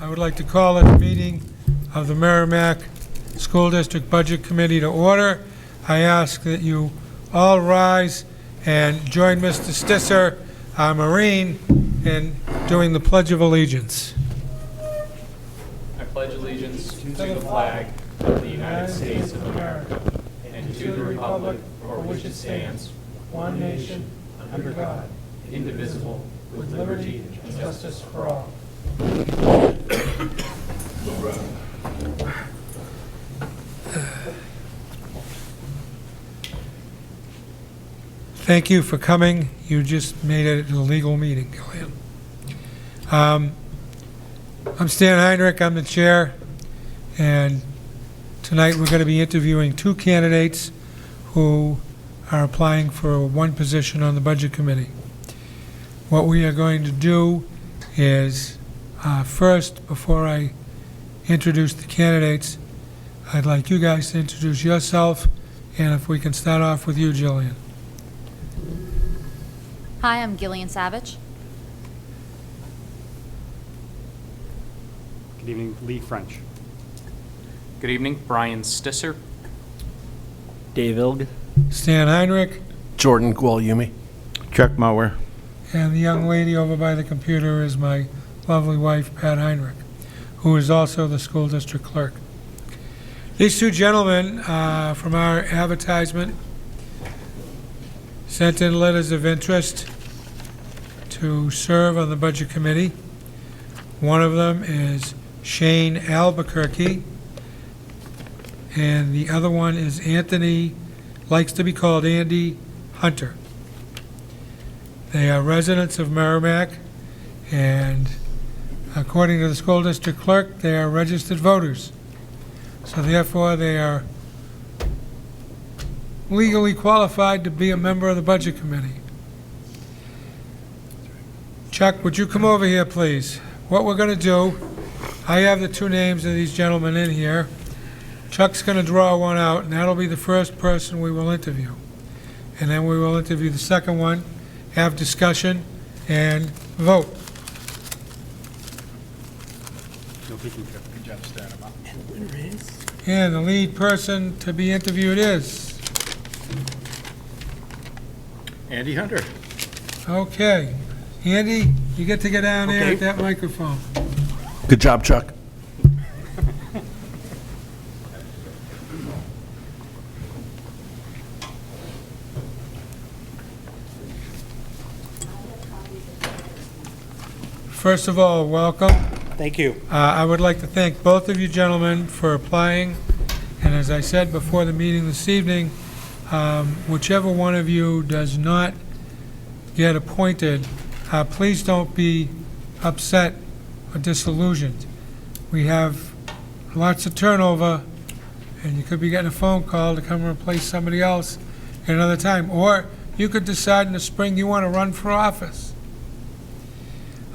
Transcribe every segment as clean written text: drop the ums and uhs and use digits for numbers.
I would like to call this meeting of the Merrimack School District Budget Committee to order. I ask that you all rise and join Mr. Stisser, our Marine, in doing the Pledge of Allegiance. I pledge allegiance to the flag of the United States of America and to the republic for which it stands, one nation, under God, indivisible, with liberty and justice for all. Thank you for coming. You just made it a legal meeting, Gillian. I'm Stan Heinrich, I'm the chair, and tonight we're going to be interviewing two candidates who are applying for one position on the Budget Committee. What we are going to do is, first, before I introduce the candidates, I'd like you guys to introduce yourself, and if we can start off with you, Jillian. Hi, I'm Gillian Savage. Good evening, Lee French. Good evening, Brian Stisser. Dave Ilg. Stan Heinrich, Jordan Gualyumi. Chuck Mauer. and the young lady over by the computer is my lovely wife, Pat Heinrich, who is also the school district clerk. These two gentlemen from our advertisement sent in letters of interest to serve on the Budget Committee. One of them is Shane Albuquerque, and the other one is Anthony, likes to be called Andy Hunter. They are residents of Merrimack, and according to the school district clerk, they are registered voters. So therefore, they are legally qualified to be a member of the Budget Committee. Chuck, would you come over here, please? What we're going to do, I have the two names of these gentlemen in here. Chuck's going to draw one out, and that'll be the first person we will interview. And then we will interview the second one, have discussion, and vote. No peeking, Chuck. Good job, Stan. And the lead person to be interviewed is, Andy Hunter. okay. Andy, you get to get down there Okay. at that microphone. Good job, Chuck. First of all, welcome. Thank you. I would like to thank both of you gentlemen for applying, and as I said before the meeting this evening, whichever one of you does not get appointed, please don't be upset or disillusioned. We have lots of turnover, and you could be getting a phone call to come and replace somebody else at another time, or you could decide in the spring you want to run for office.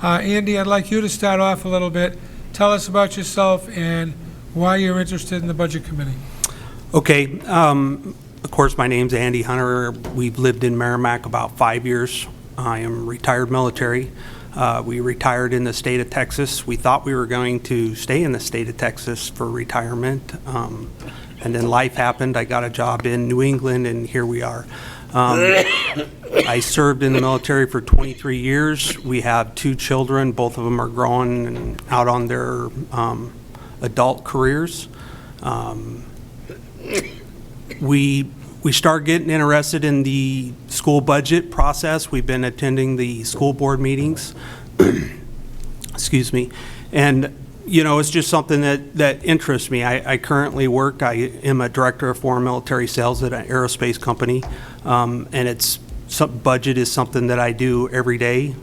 Andy, I'd like you to start off a little bit. Tell us about yourself and why you're interested in the Budget Committee. Okay, of course, my name's Andy Hunter. We've lived in Merrimack about 5 years. I am retired military. We retired in the state of Texas. We thought we were going to stay in the state of Texas for retirement, and then life happened. I got a job in New England, and here we are. I served in the military for 23 years. We have 2 children. Both of them are grown and out on their adult careers. We started getting interested in the school budget process. We've been attending the school board meetings. Excuse me. And, you know, it's just something that interests me. I currently work, I am a director of foreign military sales at an aerospace company. And budget is something that I do every day.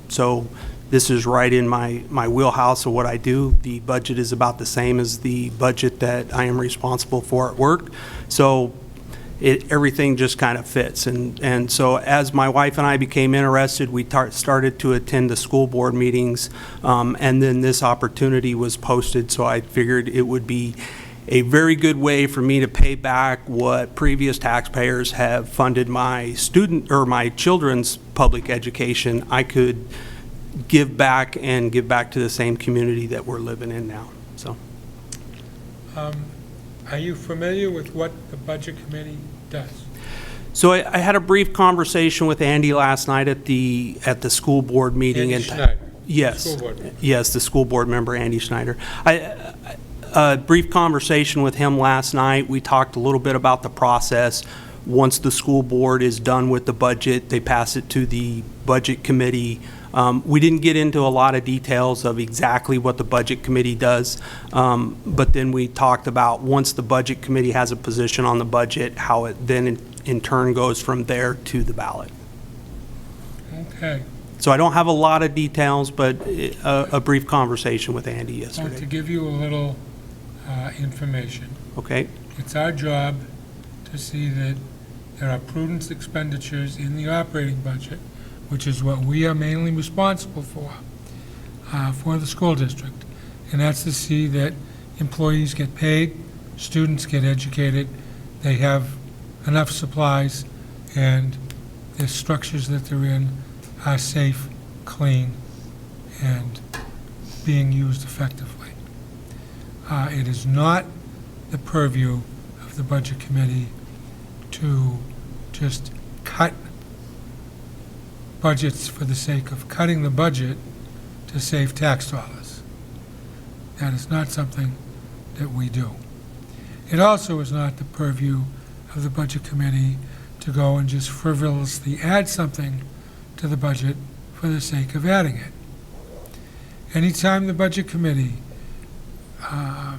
So this is right in my wheelhouse of what I do. The budget is about the same as the budget that I am responsible for at work. So everything just kind of fits. And so as my wife and I became interested, we started to attend the school board meetings, and then this opportunity was posted, so I figured it would be a very good way for me to pay back what previous taxpayers have funded my student or my children's public education. I could give back and give back to the same community that we're living in now, so. Are you familiar with what the Budget Committee does? So I had a brief conversation with Andy last night at the school board meeting. Andy and Schneider, Yes. school board member. Yes, the school board member, Andy Schneider. A brief conversation with him last night. We talked a little bit about the process. Once the school board is done with the budget, they pass it to the budget committee. We didn't get into a lot of details of exactly what the budget committee does, but then we talked about once the budget committee has a position on the budget, how it then in turn goes from there to the ballot. Okay. So I don't have a lot of details, but a brief conversation with Andy So to yesterday. give you a little information, Okay? it's our job to see that there are prudent expenditures in the operating budget, which is what we are mainly responsible for the school district. And that's to see that employees get paid, students get educated, they have enough supplies, and the structures that they're in are safe, clean, and being used effectively. It is not the purview of the Budget Committee to just cut budgets for the sake of cutting the budget to save tax dollars. That is not something that we do. It also is not the purview of the Budget Committee to go and just frivolously add something to the budget for the sake of adding it. Anytime the Budget Committee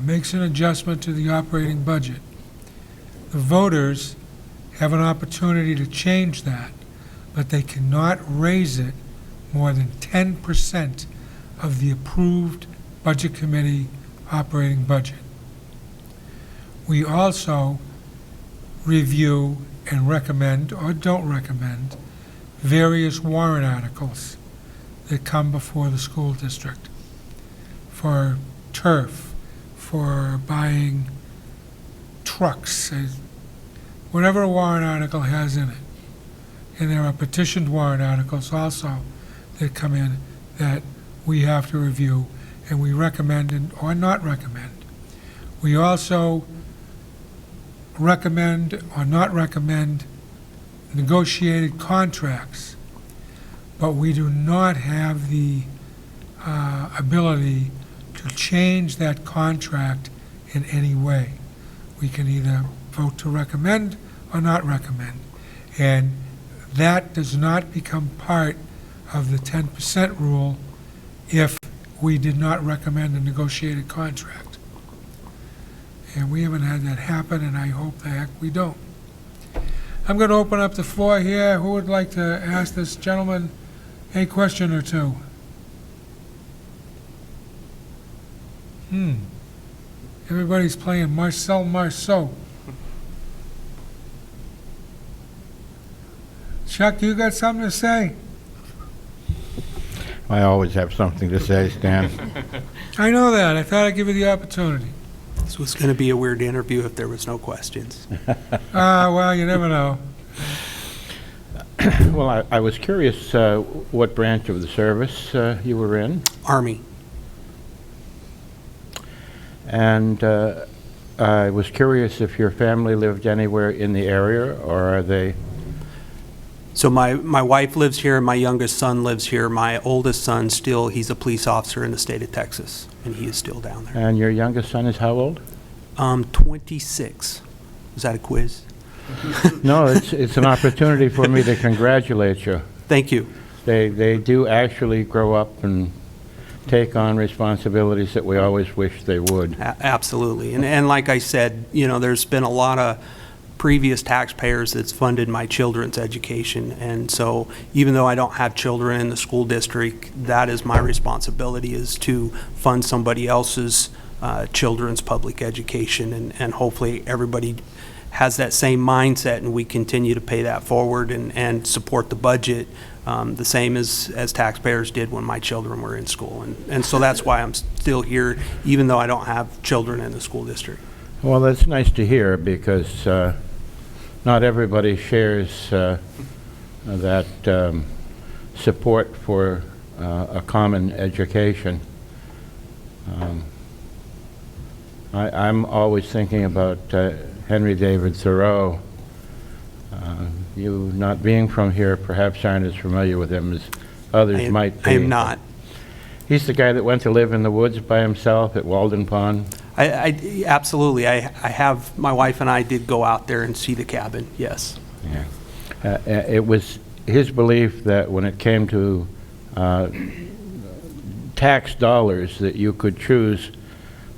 makes an adjustment to the operating budget, the voters have an opportunity to change that, but they cannot raise it more than 10% of the approved Budget Committee operating budget. We also review and recommend, or don't recommend, various warrant articles that come before the school district for turf, for buying trucks, whatever a warrant article has in it. And there are petitioned warrant articles also that come in that we have to review, and we recommend or not recommend. We also recommend or not recommend negotiated contracts, but we do not have the ability to change that contract in any way. We can either vote to recommend or not recommend. And that does not become part of the 10% rule if we did not recommend a negotiated contract. And we haven't had that happen, and I hope the heck we don't. I'm going to open up the floor here. Who would like to ask this gentleman a question or two? Everybody's playing Marcel Marceau. Chuck, you got something to say? I always have something to say, Stan. I know that. I thought I'd give you the opportunity. This was going to be a weird interview if there was no questions. Well, you never know. Well, I was curious what branch of the service you were in, Army. and I was curious if your family lived anywhere in the area, or are they? So my wife lives here, and my youngest son lives here. My oldest son still, he's a police officer in the state of Texas, and he is still down there. And your youngest son is how old? 26. Is that a quiz? No, it's an opportunity for me to congratulate you. Thank you. They do actually grow up and take on responsibilities that we always wish they would. Absolutely. And like I said, you know, there's been a lot of previous taxpayers that's funded my children's education. And so even though I don't have children in the school district, that is my responsibility, is to fund somebody else's children's public education. And hopefully everybody has that same mindset, and we continue to pay that forward and support the budget the same as taxpayers did when my children were in school. And so that's why I'm still here, even though I don't have children in the school district. Well, that's nice to hear, because not everybody shares that support for a common education. I'm always thinking about Henry David Thoreau. You not being from here perhaps aren't as familiar with him as others might be. I am not. He's the guy that went to live in the woods by himself at Walden Pond. Absolutely. I have, my wife and I did go out there and see the cabin, yes. Yeah. It was his belief that when it came to tax dollars, that you could choose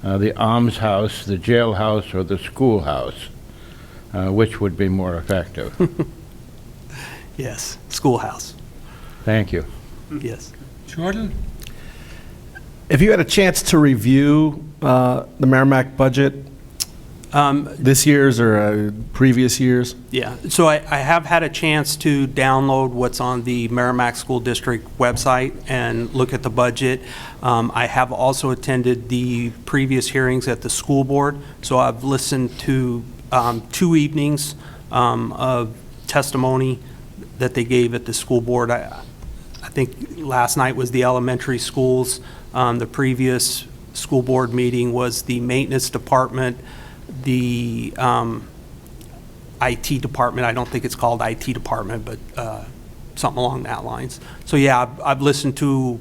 the almshouse, the jailhouse, or the schoolhouse, which would be more effective. Yes, schoolhouse, Thank you. yes. Jordan? If you had a chance to review the Merrimack budget, this year's or previous years? Yeah, so I have had a chance to download what's on the Merrimack School District website and look at the budget. I have also attended the previous hearings at the school board, so I've listened to 2 evenings of testimony that they gave at the school board. I think last night was the elementary schools. The previous school board meeting was the maintenance department, the IT department. I don't think it's called IT department, but something along that lines. So yeah, I've listened to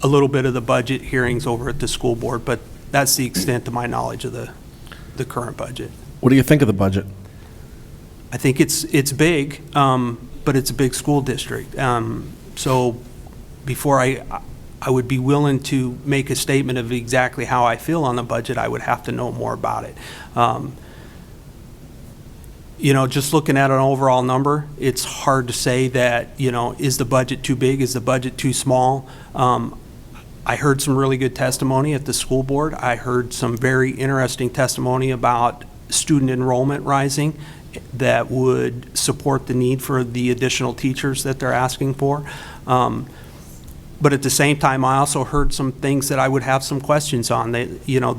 a little bit of the budget hearings over at the school board, but that's the extent of my knowledge of the current budget. What do you think of the budget? I think it's big, but it's a big school district. So before I would be willing to make a statement of exactly how I feel on the budget, I would have to know more about it. You know, just looking at an overall number, it's hard to say that, you know, is the budget too big? Is the budget too small? I heard some really good testimony at the school board. I heard some very interesting testimony about student enrollment rising that would support the need for the additional teachers that they're asking for. But at the same time, I also heard some things that I would have some questions on. They, you know,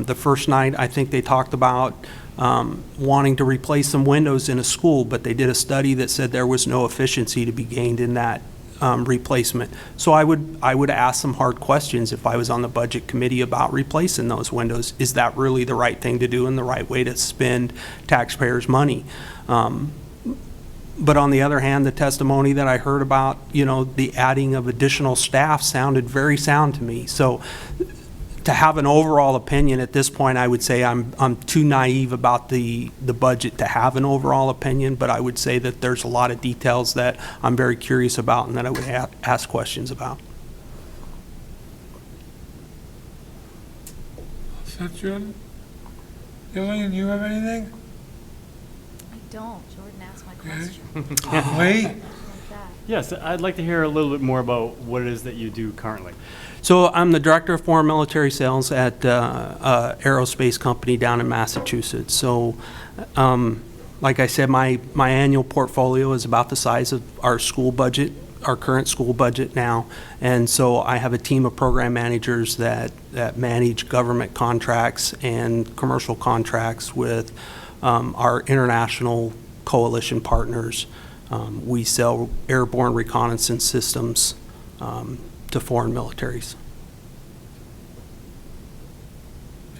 the first night, I think they talked about wanting to replace some windows in a school, but they did a study that said there was no efficiency to be gained in that replacement. So I would ask some hard questions if I was on the budget committee about replacing those windows. Is that really the right thing to do and the right way to spend taxpayers' money? But on the other hand, the testimony that I heard about, you know, the adding of additional staff sounded very sound to me. So to have an overall opinion at this point, I would say I'm too naive about the budget to have an overall opinion, but I would say that there's a lot of details that I'm very curious about and that I would ask questions about. Seth, Jordan? Gillian, you have anything? I don't. Jordan asked my Okay. question. Lee? Like that. Yes, I'd like to hear a little bit more about what it is that you do currently. So I'm the Director of Foreign Military Sales at aerospace company down in Massachusetts. So like I said, my annual portfolio is about the size of our school budget, our current school budget now. And so I have a team of program managers that manage government contracts and commercial contracts with our international coalition partners. We sell airborne reconnaissance systems to foreign militaries.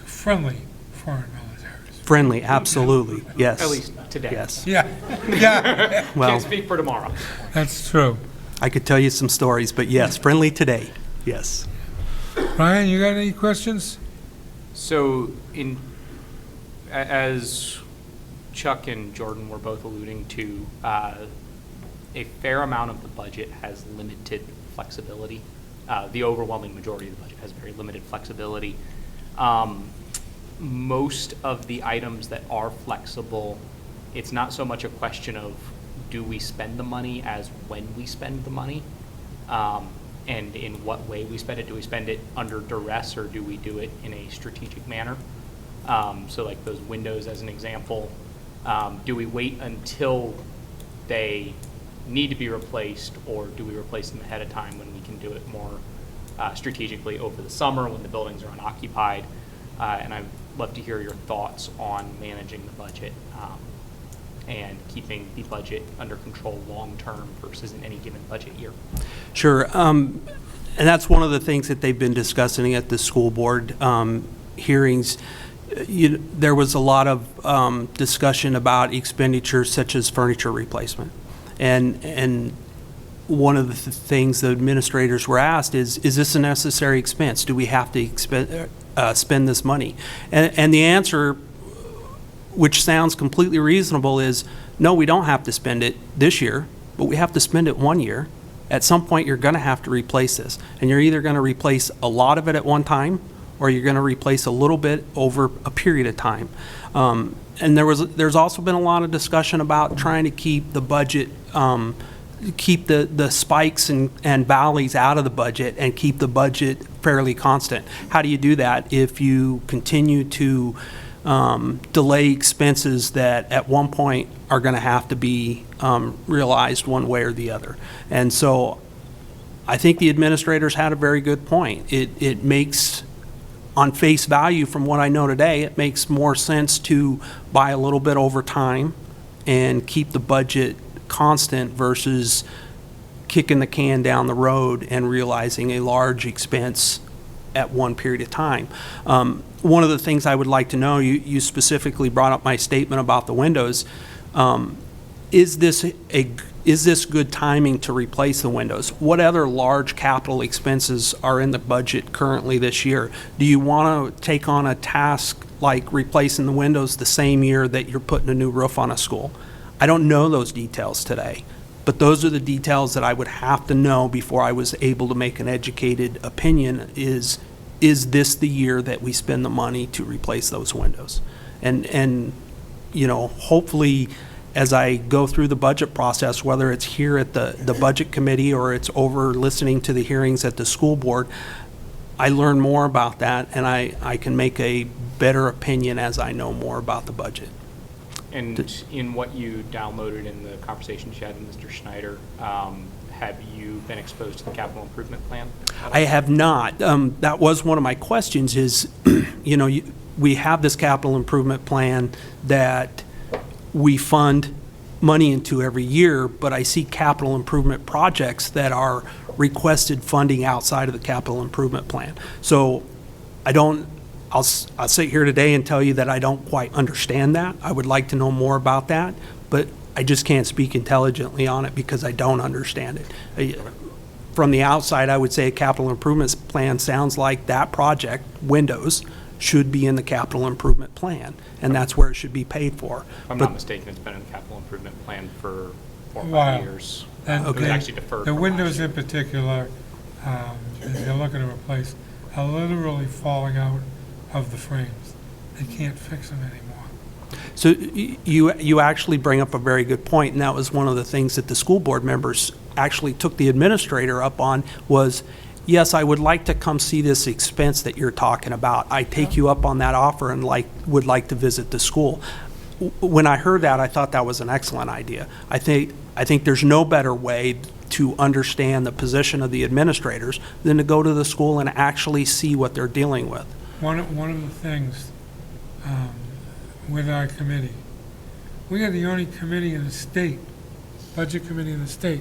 Friendly foreign militaries. Friendly, absolutely, yes. At least today. Yes. Yeah, yeah, Well, Can't speak for tomorrow. that's true. I could tell you some stories, but yes, friendly today, yes. Ryan, you got any questions? So, as Chuck and Jordan were both alluding to, a fair amount of the budget has limited flexibility. The overwhelming majority of the budget has very limited flexibility. Most of the items that are flexible, it's not so much a question of do we spend the money as when we spend the money, and in what way we spend it. Do we spend it under duress or do we do it in a strategic manner? So like those windows as an example, do we wait until they need to be replaced, or do we replace them ahead of time when we can do it more strategically over the summer when the buildings are unoccupied? And I'd love to hear your thoughts on managing the budget and keeping the budget under control long-term versus in any given budget year. Sure. And that's one of the things that they've been discussing at the school board hearings. There was a lot of discussion about expenditures such as furniture replacement. And one of the things the administrators were asked is this a necessary expense? Do we have to spend this money? And the answer, which sounds completely reasonable, is no, we don't have to spend it this year, but we have to spend it 1 year. At some point, you're going to have to replace this. And you're either going to replace a lot of it at one time, or you're going to replace a little bit over a period of time. And there's also been a lot of discussion about trying to keep the budget, keep the spikes and valleys out of the budget and keep the budget fairly constant. How do you do that if you continue to delay expenses that at one point are going to have to be realized one way or the other? And so I think the administrators had a very good point. It makes, on face value from what I know today, it makes more sense to buy a little bit over time and keep the budget constant versus kicking the can down the road and realizing a large expense at one period of time. One of the things I would like to know, you specifically brought up my statement about the windows. Is this good timing to replace the windows? What other large capital expenses are in the budget currently this year? Do you want to take on a task like replacing the windows the same year that you're putting a new roof on a school? I don't know those details today, but those are the details that I would have to know before I was able to make an educated opinion. Is this the year that we spend the money to replace those windows? And hopefully, as I go through the budget process, whether it's here at the budget committee or it's over listening to the hearings at the school board, I learn more about that and I can make a better opinion as I know more about the budget. And in what you downloaded in the conversations you had with Mr. Schneider, have you been exposed to the capital improvement plan? I have not. That was one of my questions is, we have this capital improvement plan that we fund money into every year, but I see capital improvement projects that are requested funding outside of the capital improvement plan. So I'll sit here today and tell you that I don't quite understand that. I would like to know more about that, but I just can't speak intelligently on it because I don't understand it. From the outside, I would say a capital improvements plan sounds like that project, windows, should be in the capital improvement plan, and that's where it should be paid for. If I'm not mistaken, it's been in the capital improvement plan for 4 or 5 Wow. years. And It was actually deferred. the from windows last year. in particular, they're looking to replace, are literally falling out of the frames. They can't fix them anymore. So you actually bring up a very good point, and that was one of the things that the school board members actually took the administrator up on was, yes, I would like to come see this expense that you're talking about. I take you up on that offer and would like to visit the school. When I heard that, I thought that was an excellent idea. I think there's no better way to understand the position of the administrators than to go to the school and actually see what they're dealing with. One of the things with our committee, we are the only committee in the state, budget committee in the state,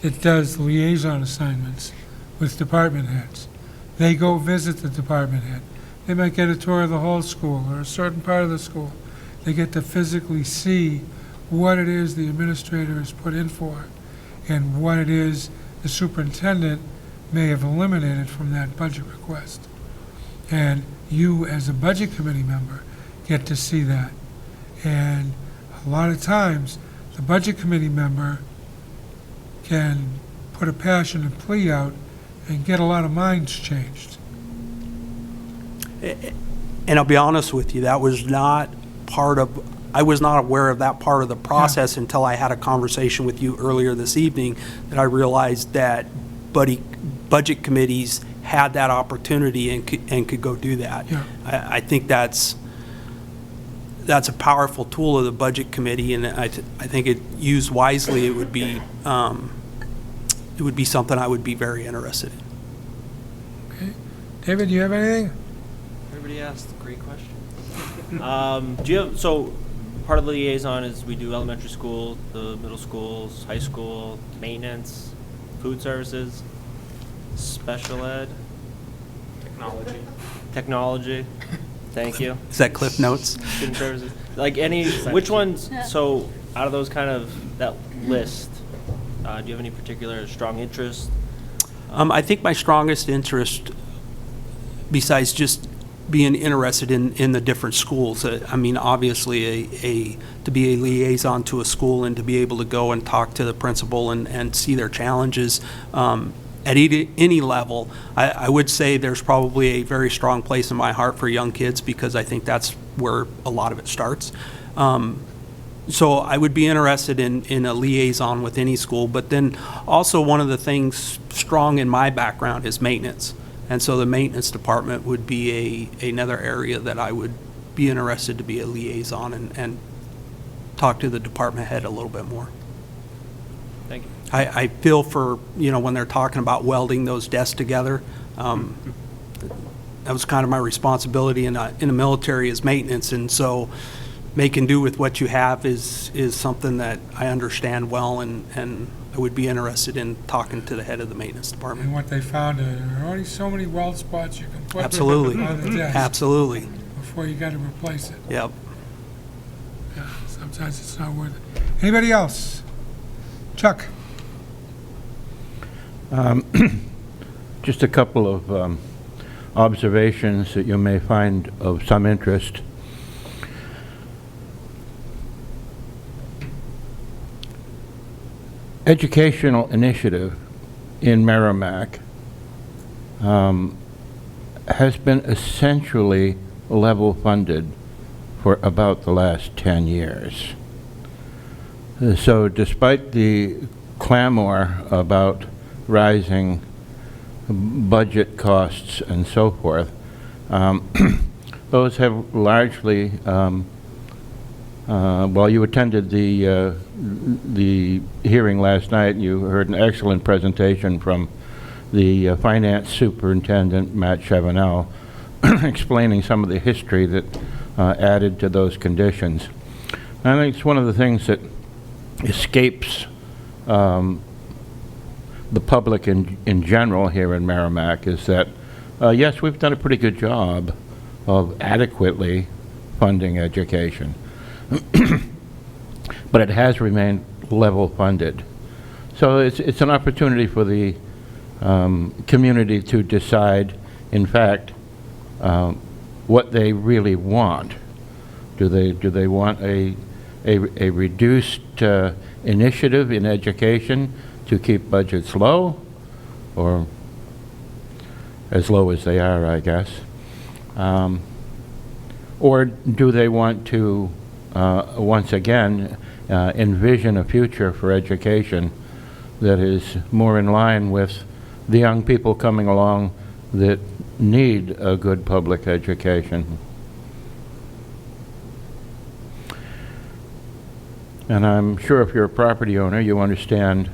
that does liaison assignments with department heads. They go visit the department head. They might get a tour of the whole school or a certain part of the school. They get to physically see what it is the administrator is put in for and what it is the superintendent may have eliminated from that budget request. And you, as a budget committee member, get to see that. And a lot of times, the budget committee member can put a passionate plea out and get a lot of minds changed. And I'll be honest with you, that was not I was not aware of that part of the process until I had a conversation with you earlier this evening, that I realized that budget committees had that opportunity and could go do that. Yeah. I think that's a powerful tool of the budget committee, and I think it used wisely, it would be something I would be very interested in. Okay. David, do you have anything? Everybody asked great questions. Do you have, so part of the liaison is we do elementary school, the middle schools, high school, maintenance, food services, special ed, Technology. technology. Thank you. Is that Cliff Notes? Student services. Like which ones, so out of those kind of, that list, do you have any particular strong interest? I think my strongest interest, besides just being interested in the different schools, I mean, obviously, to be a liaison to a school and to be able to go and talk to the principal and see their challenges at any level, I would say there's probably a very strong place in my heart for young kids, because I think that's where a lot of it starts. So I would be interested in a liaison with any school, but then also one of the things strong in my background is maintenance. And so the maintenance department would be another area that I would be interested to be a liaison and talk to the department head a little bit more. Thank you. I feel for, when they're talking about welding those desks together, that was kind of my responsibility in the military, is maintenance, and so making do with what you have is something that I understand well, and I would be interested in talking to the head of the maintenance department. And what they found, there are only so many weld spots you can put Absolutely. on the desk Absolutely. before you got to replace it. Yep. Yeah, sometimes it's not worth it. Anybody else? Chuck? Just a couple of observations that you may find of some interest. Educational initiative in Merrimack has been essentially level funded for about the last 10 years. So despite the clamor about rising budget costs and so forth, those have largely, well, you attended the hearing last night, and you heard an excellent presentation from the finance superintendent, Matt Chevenel, explaining some of the history that added to those conditions. And I think it's one of the things that escapes the public in general here in Merrimack, is that, yes, we've done a pretty good job of adequately funding education, but it has remained level funded. So it's an opportunity for the community to decide, in fact, what they really want. Do they want a reduced initiative in education to keep budgets low, or as low as they are, I guess? Or do they want to, once again, envision a future for education that is more in line with the young people coming along that need a good public education? And I'm sure if you're a property owner, you understand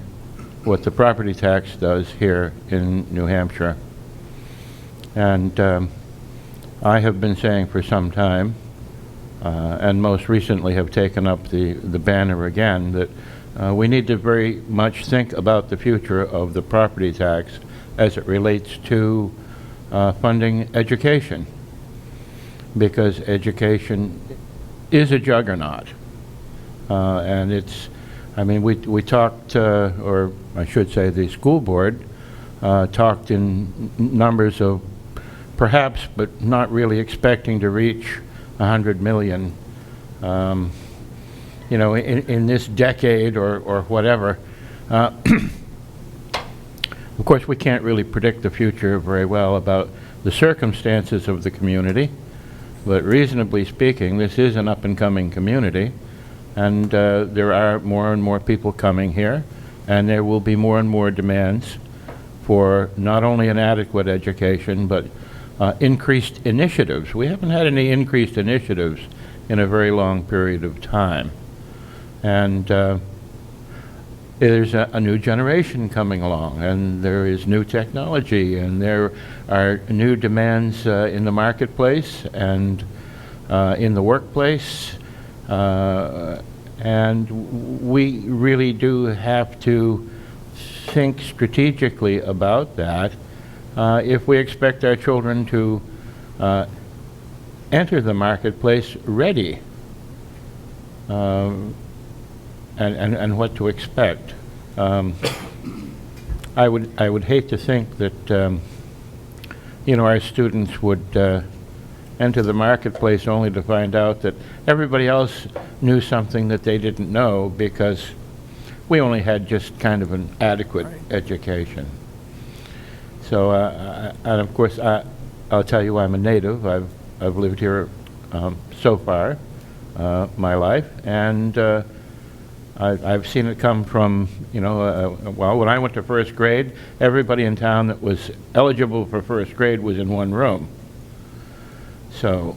what the property tax does here in New Hampshire. And I have been saying for some time, and most recently have taken up the banner again, that we need to very much think about the future of the property tax as it relates to funding education, because education is a juggernaut. And it's, I mean, we talked, or I should say the school board talked in numbers of perhaps, but not really expecting to reach 100 million, you know, in this decade or whatever. Of course, we can't really predict the future very well about the circumstances of the community, but reasonably speaking, this is an up-and-coming community, and there are more and more people coming here, and there will be more and more demands for not only an adequate education, but increased initiatives. We haven't had any increased initiatives in a very long period of time. And there's a new generation coming along, and there is new technology, and there are new demands in the marketplace and in the workplace. And we really do have to think strategically about that if we expect our children to enter the marketplace ready, and what to expect. I would hate to think that our students would enter the marketplace only to find out that everybody else knew something that they didn't know because we only had just kind of an adequate education. So, and of course, I'll tell you I'm a native. I've lived here so far my life, and I've seen it come from, well, when I went to first grade, everybody in town that was eligible for first grade was in one room. So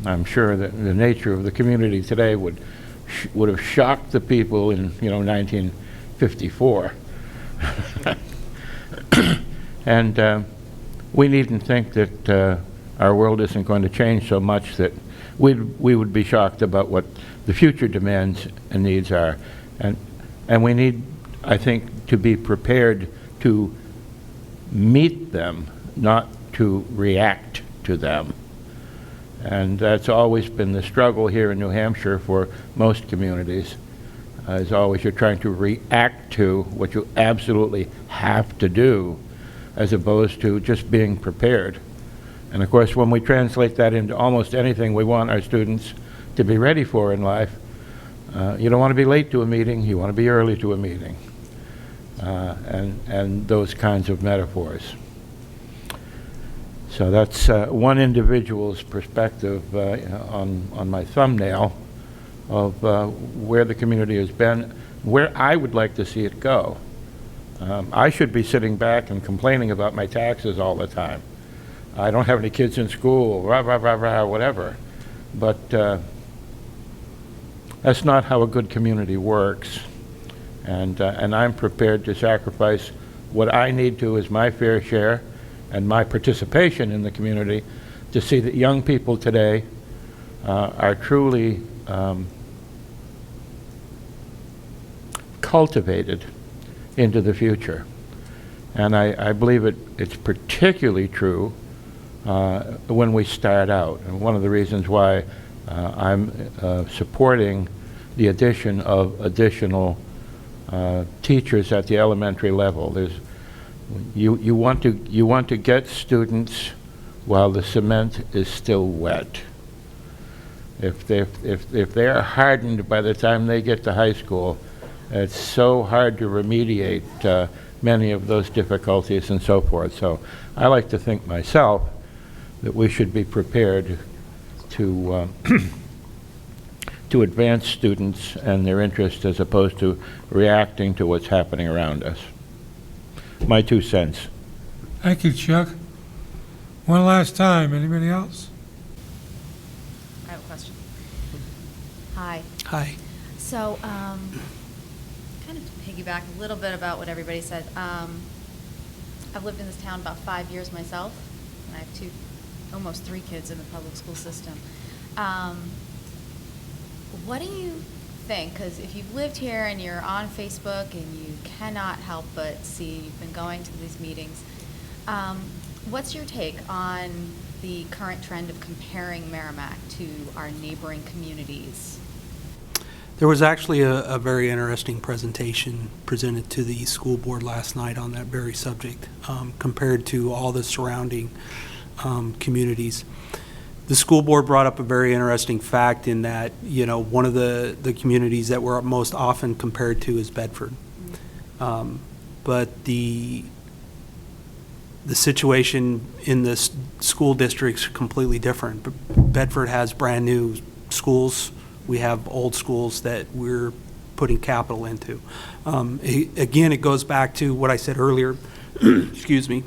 I'm sure that the nature of the community today would have shocked the people in 1954. And we needn't think that our world isn't going to change so much that we would be shocked about what the future demands and needs are. And we need, I think, to be prepared to meet them, not to react to them. And that's always been the struggle here in New Hampshire for most communities. As always, you're trying to react to what you absolutely have to do, as opposed to just being prepared. And of course, when we translate that into almost anything we want our students to be ready for in life, you don't want to be late to a meeting, you want to be early to a meeting, and those kinds of metaphors. So that's one individual's perspective on my thumbnail of where the community has been, where I would like to see it go. I should be sitting back and complaining about my taxes all the time. I don't have any kids in school, rah, rah, rah, rah, whatever. But that's not how a good community works. And I'm prepared to sacrifice what I need to as my fair share and my participation in the community to see that young people today are truly cultivated into the future. And I believe it's particularly true when we start out. And one of the reasons why I'm supporting the addition of additional teachers at the elementary level. You want to get students while the cement is still wet. If they are hardened by the time they get to high school, it's so hard to remediate many of those difficulties and so forth. So I like to think myself that we should be prepared to to advance students and their interests as opposed to reacting to what's happening around us. My 2 cents. Thank you, Chuck. One last time, anybody else? I have a question. Hi. Hi. So, kind of to piggyback a little bit about what everybody said. I've lived in this town about 5 years myself, and I have almost 3 kids in the public school system. What do you think? Because if you've lived here and you're on Facebook and you cannot help but see, you've been going to these meetings, what's your take on the current trend of comparing Merrimack to our neighboring communities? There was actually a very interesting presentation presented to the school board last night on that very subject, compared to all the surrounding communities. The school board brought up a very interesting fact in that, one of the communities that we're most often compared to is Bedford. But the situation in the school districts is completely different. Bedford has brand new schools. We have old schools that we're putting capital into. Again, it goes back to what I said earlier. Excuse me.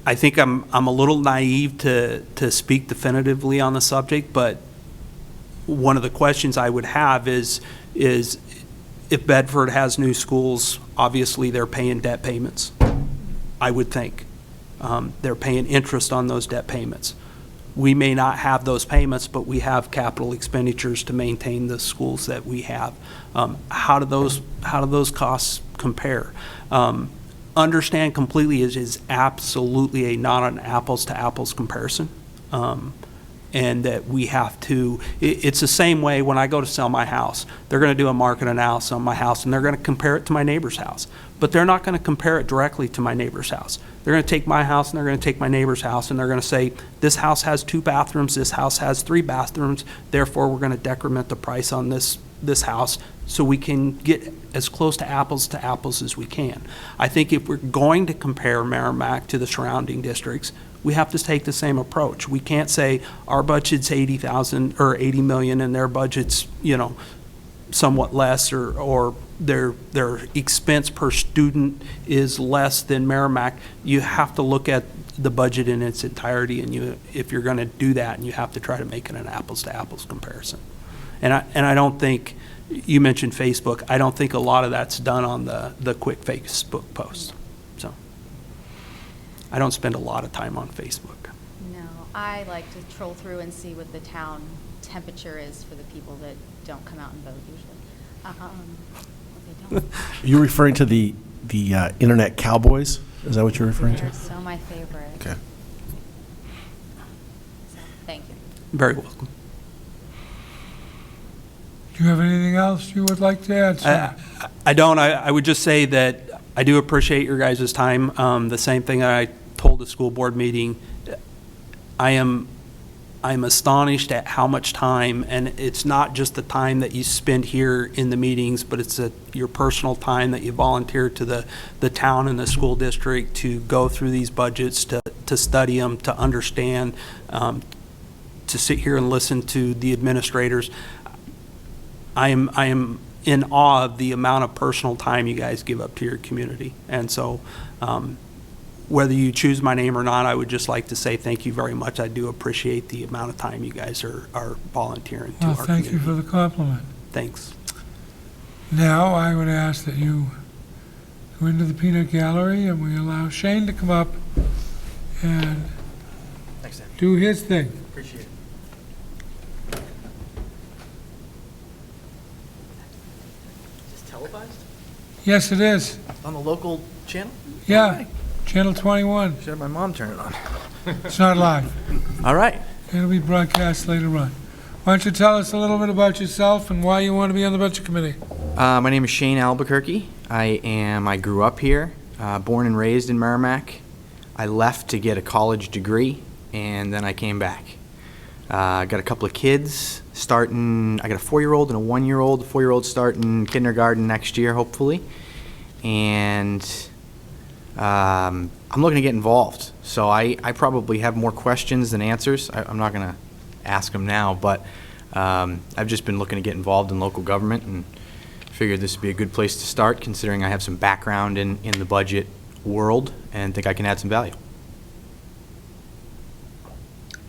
I think I'm a little naive to speak definitively on the subject, but one of the questions I would have is if Bedford has new schools, obviously they're paying debt payments, I would think. They're paying interest on those debt payments. we may not have those payments, but we have capital expenditures to maintain the schools that we have. How do those costs compare? Understand completely is absolutely not an apples to apples comparison. And that we have to, it's the same way when I go to sell my house. They're going to do a market analysis on my house, and they're going to compare it to my neighbor's house. But they're not going to compare it directly to my neighbor's house. They're going to take my house, and they're going to take my neighbor's house, and they're going to say, this house has 2 bathrooms, this house has 3 bathrooms, therefore we're going to decrement the price on this house so we can get as close to apples as we can. I think if we're going to compare Merrimack to the surrounding districts, we have to take the same approach. We can't say our budget's 80,000 or 80 million and their budget's, somewhat less, or their expense per student is less than Merrimack. You have to look at the budget in its entirety, and if you're going to do that, and you have to try to make it an apples to apples comparison. And I don't think, you mentioned Facebook, I don't think a lot of that's done on the quick Facebook post. So I don't spend a lot of time on Facebook. No, I like to troll through and see what the town temperature is for the people that don't come out and vote usually. They don't. You're referring to the internet cowboys? Is that what you're referring They're to? so my favorite. Okay. So, thank you. Very welcome. Do you have anything else you would like to add, sir? I don't. I would just say that I do appreciate your guys' time. The same thing that I told the school board meeting. I'm astonished at how much time, and it's not just the time that you spend here in the meetings, but it's your personal time that you volunteer to the town and the school district to go through these budgets, to study them, to understand, to sit here and listen to the administrators. I am in awe of the amount of personal time you guys give up to your community. And so whether you choose my name or not, I would just like to say thank you very much. I do appreciate the amount of time you guys are volunteering to Well, our thank community. you for the compliment. Thanks. Now, I would ask that you go into the peanut gallery and we allow Shane to come up and Thanks, Dan. do his thing. Appreciate it. Is this televised? Yes, it is. On the local channel? Yeah, Channel 21. Should have my mom turn it on. It's not live. All right. It'll be broadcast later on. Why don't you tell us a little bit about yourself and why you want to be on the Budget Committee? My name is Shane Albuquerque. I grew up here, born and raised in Merrimack. I left to get a college degree, and then I came back. I got a couple of kids starting. I got a 4-year-old and a 1-year-old. The 4-year-old starting kindergarten next year, hopefully. And I'm looking to get involved. So I probably have more questions than answers. I'm not going to ask them now, but I've just been looking to get involved in local government and figured this would be a good place to start, considering I have some background in the budget world and think I can add some value.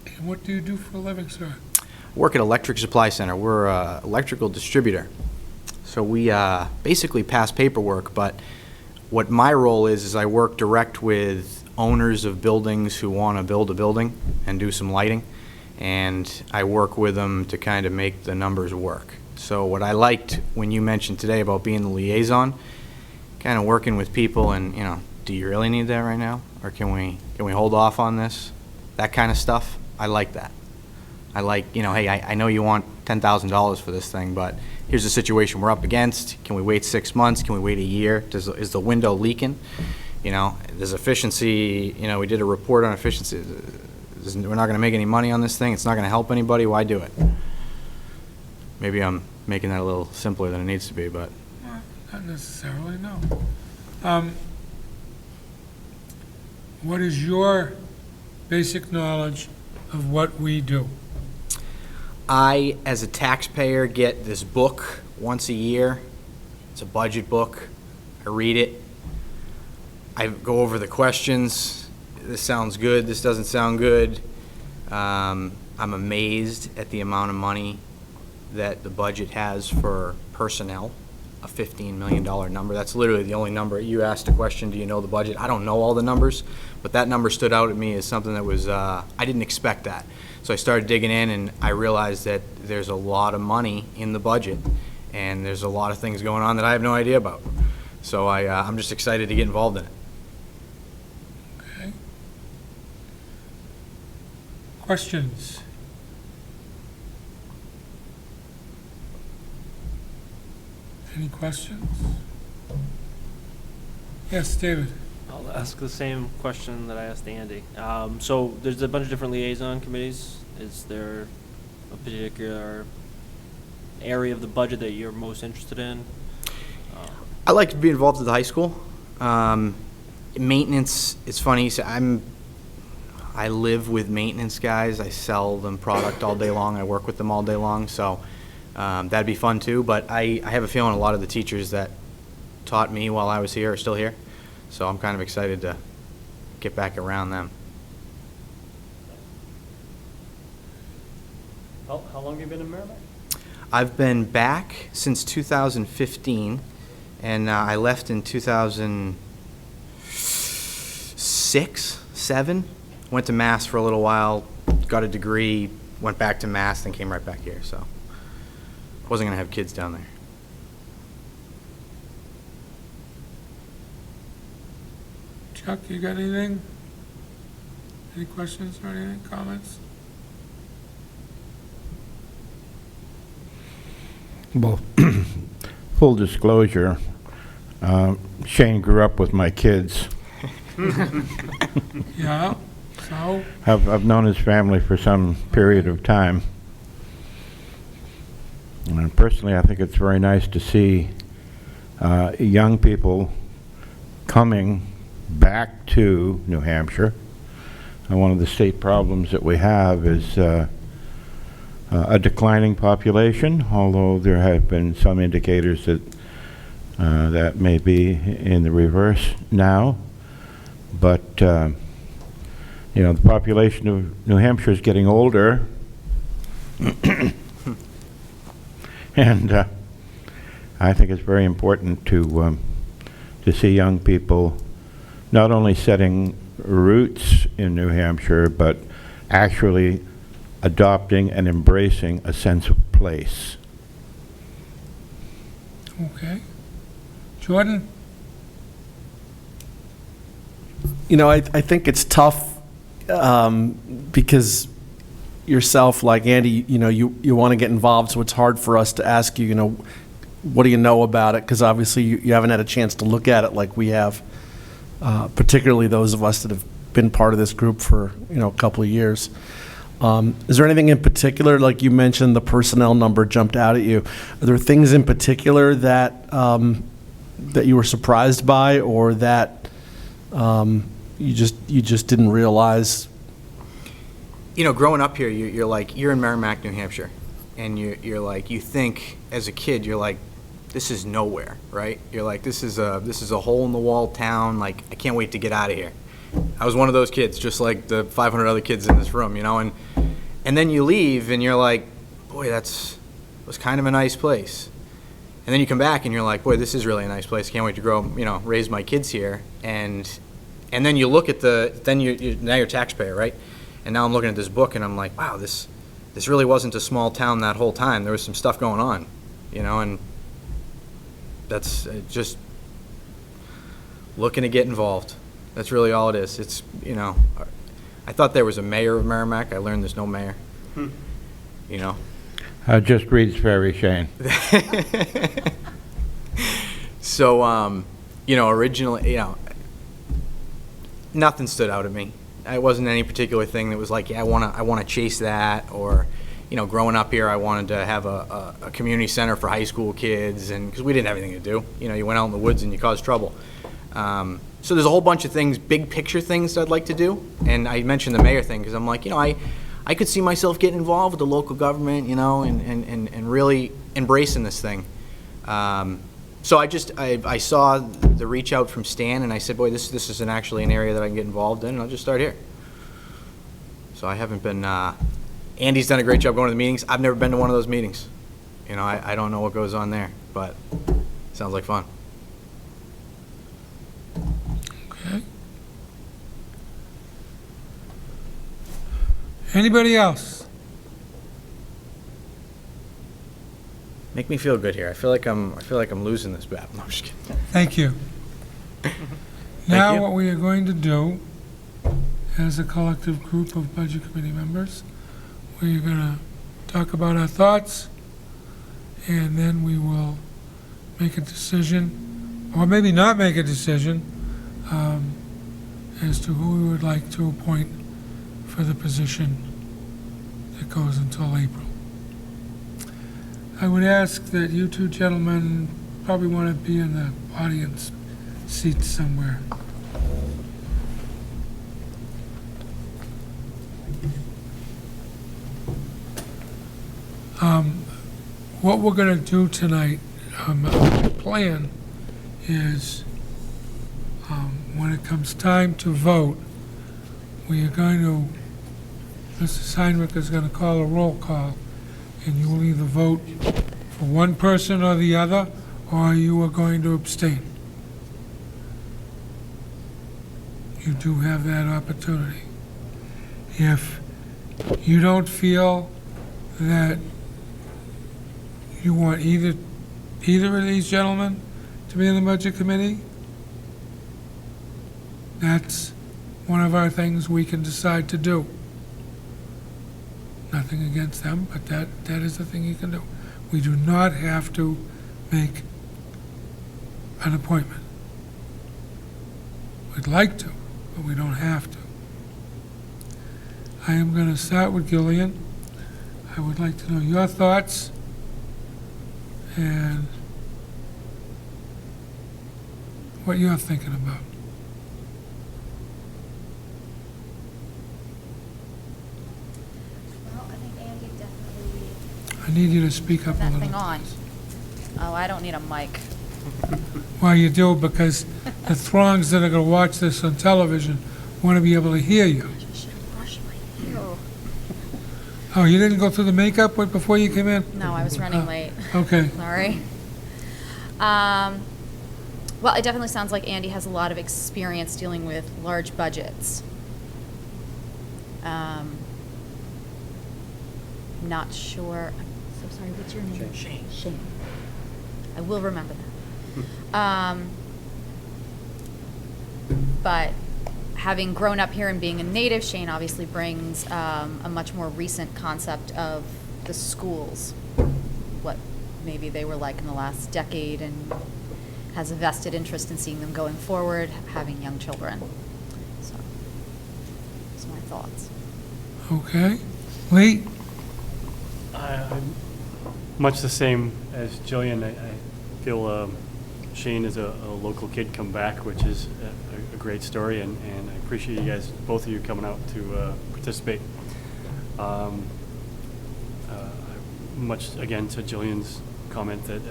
And what do you do for a living, sir? I work at Electric Supply Center. We're an electrical distributor. So we basically pass paperwork, but what my role is I work direct with owners of buildings who want to build a building and do some lighting, and I work with them to kind of make the numbers work. So what I liked when you mentioned today about being the liaison, kind of working with people and, do you really need that right now? Or can we hold off on this? That kind of stuff. I like that. I like, hey, I know you want $10,000 for this thing, but here's the situation we're up against. Can we wait 6 months? Can we wait a year? Is the window leaking? There's efficiency. We did a report on efficiency. We're not going to make any money on this thing. It's not going to help anybody. Why do it? Maybe I'm making that a little simpler than it needs to be, but. Not necessarily, no. What is your basic knowledge of what we do? I, as a taxpayer, get this book once a year. It's a budget book. I read it. I go over the questions. This sounds good. This doesn't sound good. I'm amazed at the amount of money that the budget has for personnel. a $15 million number. That's literally the only number. You asked a question, do you know the budget? I don't know all the numbers, but that number stood out at me as something that was, I didn't expect that. So I started digging in, and I realized that there's a lot of money in the budget, and there's a lot of things going on that I have no idea about. So I'm just excited to get involved in it. Okay. Questions? Any questions? Yes, David. I'll ask the same question that I asked Andy. So there's a bunch of different liaison committees. Is there a particular area of the budget that you're most interested in? I like to be involved at the high school. Maintenance, it's funny, so I live with maintenance guys. I sell them product all day long. I work with them all day long, so that'd be fun too. But I have a feeling a lot of the teachers that taught me while I was here are still here, so I'm kind of excited to get back around them. How long have you been in Merrimack? I've been back since 2015, and I left in 2006, 7. Went to Mass for a little while, got a degree, went back to Mass, then came right back here. So I wasn't going to have kids down there. Chuck, you got anything? Any questions or anything, comments? Well, full disclosure, Shane grew up with my kids. Yeah, so, I've known his family for some period of time. And personally, I think it's very nice to see young people coming back to New Hampshire. And one of the state problems that we have is a declining population, although there have been some indicators that that may be in the reverse now. But, you know, the population of New Hampshire is getting older. And I think it's very important to see young people not only setting roots in New Hampshire, but actually adopting and embracing a sense of place. okay. Jordan? You know, I think it's tough because yourself, like Andy, you know, you want to get involved, so it's hard for us to ask you, you know, what do you know about it? Because obviously you haven't had a chance to look at it like we have, particularly those of us that have been part of this group for, you know, a couple of years. Is there anything in particular, like you mentioned, the personnel number jumped out at you? Are there things in particular that that you were surprised by, or that you just didn't realize? You know, growing up here, you're like, you're in Merrimack, New Hampshire, and you're like, you think as a kid, you're like, this is nowhere, right? You're like, this is a hole in the wall town. Like, I can't wait to get out of here. I was one of those kids, just like the 500 other kids in this room, you know, and then you leave and you're like, boy, was kind of a nice place. And then you come back and you're like, boy, this is really a nice place. Can't wait to grow, you know, raise my kids here. And then you look at now you're a taxpayer, right? And now I'm looking at this book and I'm like, wow, this really wasn't a small town that whole time. There was some stuff going on, you know, and that's just looking to get involved. That's really all it is. It's, you know, I thought there was a mayor of Merrimack. I learned there's no mayor. You know. Just reads Ferry, Shane. So, you know, originally, you know, nothing stood out at me. It wasn't any particular thing that was like, yeah, I want to chase that, or, you know, growing up here, I wanted to have a community center for high school kids, and because we didn't have anything to do. You know, you went out in the woods and you caused trouble. So there's a whole bunch of things, big picture things that I'd like to do, and I mentioned the mayor thing because I'm like, you know, I could see myself getting involved with the local government, you know, and really embracing this thing. So I saw the reach out from Stan, and I said, boy, this is actually an area that I can get involved in, and I'll just start here. So I haven't been, Andy's done a great job going to the meetings. I've never been to one of those meetings. You know, I don't know what goes on there, but Sounds like fun. Okay. Anybody else? Make me feel good here. I feel like I'm losing this battle. No, I'm just kidding. Thank you. Now, you. what we are going to do, as a collective group of Budget Committee members, we're going to talk about our thoughts, and then we will make a decision, or maybe not make a decision, as to who we would like to appoint for the position that goes until April. I would ask that you two gentlemen probably want to be in the audience seat somewhere. What we're going to do tonight, the plan is, when it comes time to vote, we are going to, Mrs. Heinrich is going to call a roll call, and you will either vote for one person or the other, or you are going to abstain. You do have that opportunity. If you don't feel that you want either of these gentlemen to be in the Budget Committee, that's one of our things we can decide to do. Nothing against them, but that is the thing you can do. We do not have to make an appointment. We'd like to, but we don't have to. I am going to start with Gillian. I would like to know your thoughts and what you're thinking about. Well, I think Andy definitely I need you to speak up turned a that little. thing on. Oh, I don't need a mic. Well, you do, because the throngs that are going to watch this on television want to be able to hear you. I should have brushed my hair. Oh, you didn't go through the makeup before you came in? No, I was running late. Okay. Sorry. Well, it definitely sounds like Andy has a lot of experience dealing with large budgets. Not sure, I'm so sorry, what's your name? Shane. Shane. I will remember that. But having grown up here and being a native, Shane obviously brings a much more recent concept of the schools, what maybe they were like in the last decade, and has a vested interest in seeing them going forward, having young children. So, those are my thoughts. Okay. Lee? I'm much the same as Jillian. I feel Shane is a local kid come back, which is a great story, and I appreciate you guys, both of you, coming out to participate. Much, again, to Jillian's comment that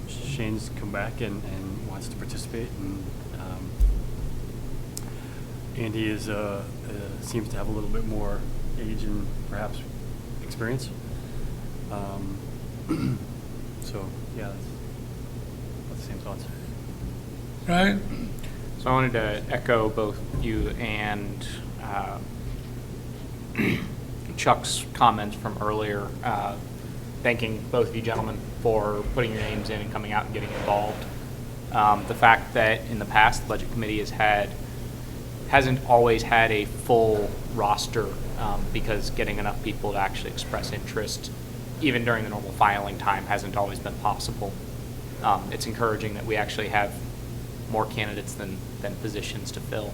Shane's come back and wants to participate, and Andy is seems to have a little bit more age and perhaps experience. So, yeah, that's the same thoughts. Right? So I wanted to echo both you and Chuck's comments from earlier, thanking both of you gentlemen for putting your names in and coming out and getting involved. The fact that in the past the Budget Committee hasn't always had a full roster, because getting enough people to actually express interest, even during the normal filing time, hasn't always been possible. It's encouraging that we actually have more candidates than positions to fill.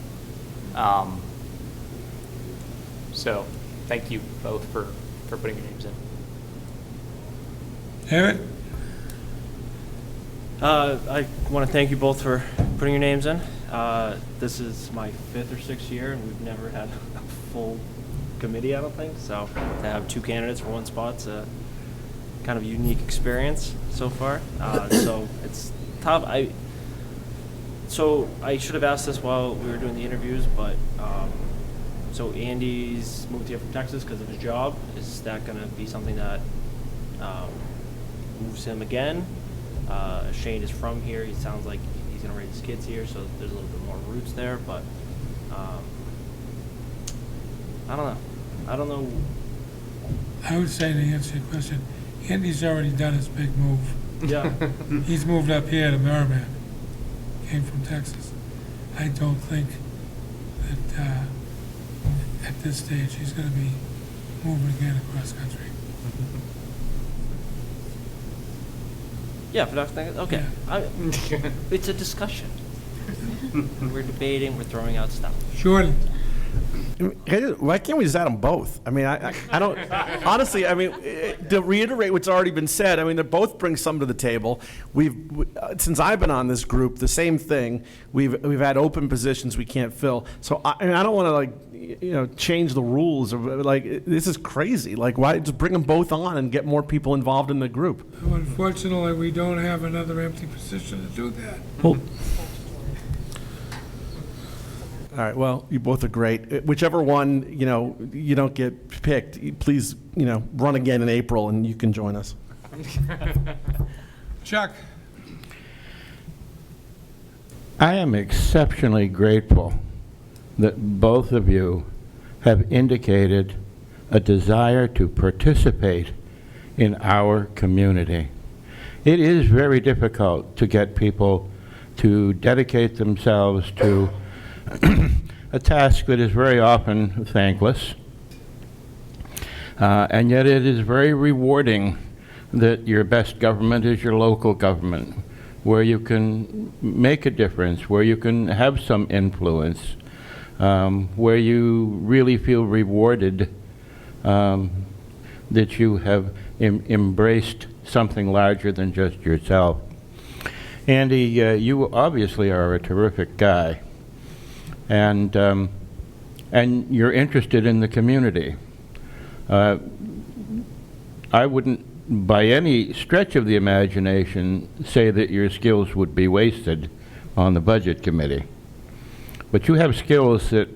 So thank you both for putting your names in. David? I want to thank you both for putting your names in. This is my 5th or 6th year, and we've never had a full committee, I don't think. So to have 2 candidates for 1 spot's a kind of unique experience so far. So it's tough. So I should have asked this while we were doing the interviews, but so Andy's moved here from Texas because of his job. Is that going to be something that moves him again? Shane is from here. He sounds like he's going to raise his kids here, so there's a little bit more roots there. But I don't know. I don't know. I would say, to answer your question, Andy's already done his big move. Yeah. He's moved up here to Merrimack, came from Texas. I don't think that at this stage he's going to be moving again across country. Yeah, but okay. Yeah. It's a discussion. We're debating. We're throwing out stuff. Jordan, Why can't we just add them both? I mean, I don't, honestly, I mean, to reiterate what's already been said, I mean, they both bring something to the table. Since I've been on this group, the same thing. We've had open positions we can't fill. So I mean, I don't want to, like, change the rules. Like, this is crazy. Like, why just bring them both on and get more people involved in the group? unfortunately, we don't have another empty position to do that. Well, all right, well, you both are great. Whichever one, you don't get picked, please, run again in April and you can join us. Chuck, I am exceptionally grateful that both of you have indicated a desire to participate in our community. It is very difficult to get people to dedicate themselves to a task that is very often thankless, and yet it is very rewarding that your best government is your local government, where you can make a difference, where you can have some influence, where you really feel rewarded that you have embraced something larger than just yourself. Andy, you obviously are a terrific guy. And you're interested in the community. I wouldn't, by any stretch of the imagination, say that your skills would be wasted on the Budget Committee. But you have skills that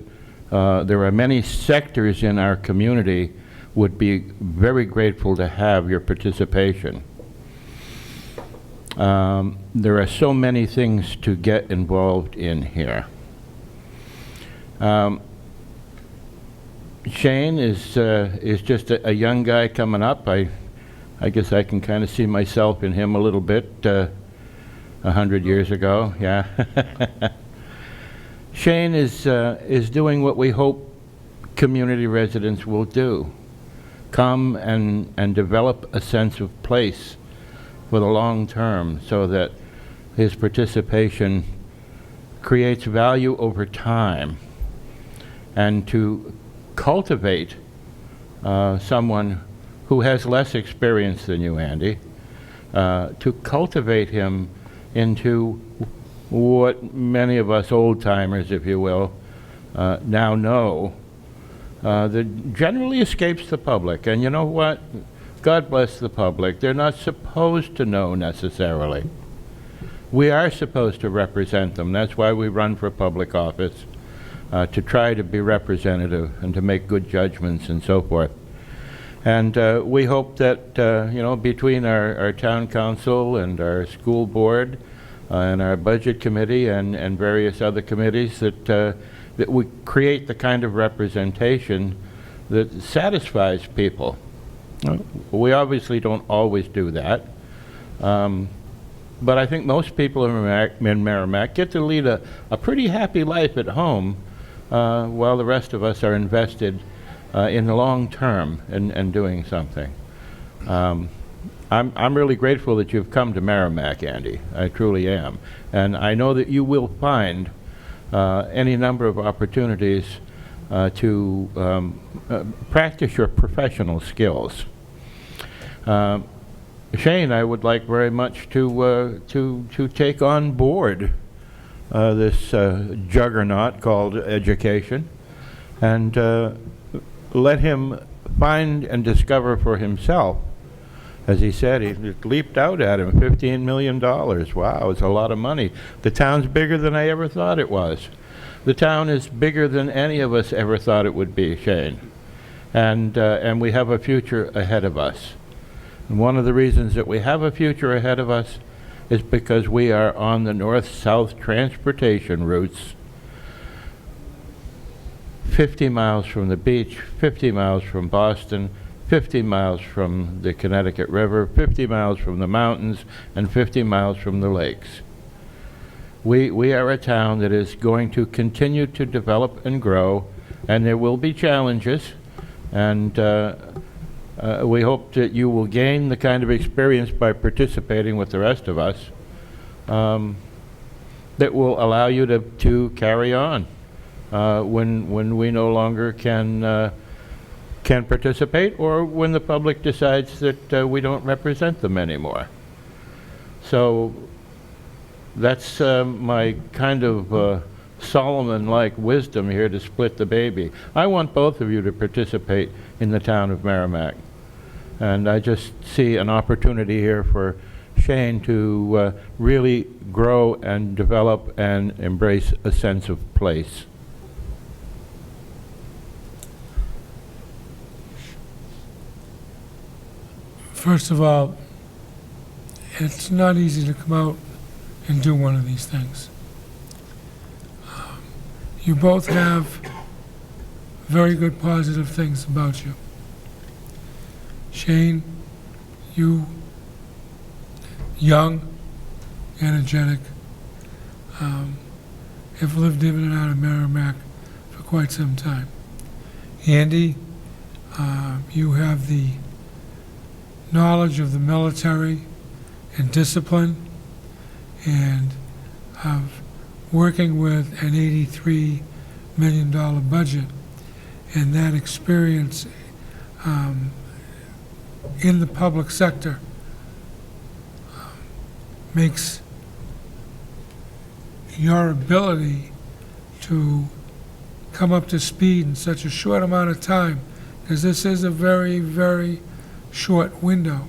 there are many sectors in our community would be very grateful to have your participation. There are so many things to get involved in here. Shane is just a young guy coming up. I guess I can kind of see myself in him a little bit 100 years ago, yeah. Shane is doing what we hope community residents will do. Come and develop a sense of place for the long term so that his participation creates value over time. And to cultivate someone who has less experience than you, Andy, to cultivate him into what many of us old-timers, if you will, now know, that generally escapes the public. And you know what? God bless the public. They're not supposed to know necessarily. We are supposed to represent them. That's why we run for public office. To try to be representative and to make good judgments and so forth. And we hope that, between our town council and our school board and our budget committee and various other committees that we create the kind of representation that satisfies people. We obviously don't always do that. But I think most people in Merrimack get to lead a pretty happy life at home while the rest of us are invested in the long term and doing something. I'm really grateful that you've come to Merrimack, Andy. I truly am. And I know that you will find any number of opportunities to practice your professional skills. Shane, I would like very much to take on board this juggernaut called education, and let him find and discover for himself. As he said, it leaped out at him, $15 million. Wow, it's a lot of money. The town's bigger than I ever thought it was. The town is bigger than any of us ever thought it would be, Shane. And we have a future ahead of us. And one of the reasons that we have a future ahead of us is because we are on the north-south transportation routes, 50 miles from the beach, 50 miles from Boston, 50 miles from the Connecticut River, 50 miles from the mountains, and 50 miles from the lakes. We are a town that is going to continue to develop and grow, and there will be challenges, and we hope that you will gain the kind of experience by participating with the rest of us that will allow you to carry on when we no longer can participate, or when the public decides that we don't represent them anymore. So that's my kind of Solomon-like wisdom here to split the baby. I want both of you to participate in the town of Merrimack. And I just see an opportunity here for Shane to really grow and develop and embrace a sense of place. First of all, it's not easy to come out and do one of these things. You both have very good positive things about you. Shane, you, young, energetic, have lived in and out of Merrimack for quite some time. Andy, you have the knowledge of the military and discipline, and of working with an $83 million budget, and that experience in the public sector makes your ability to come up to speed in such a short amount of time, because this is a very, very short window,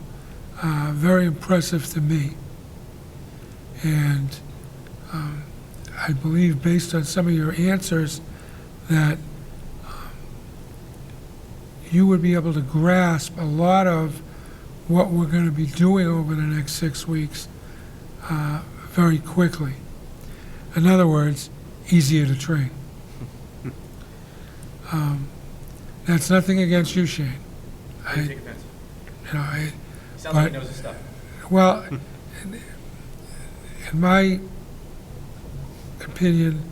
very impressive to me. And I believe, based on some of your answers, that you would be able to grasp a lot of what we're going to be doing over the next 6 weeks very quickly. In other words, easier to train. That's nothing against you, Shane. Take offense. Sounds like he knows his stuff. Well, in my opinion,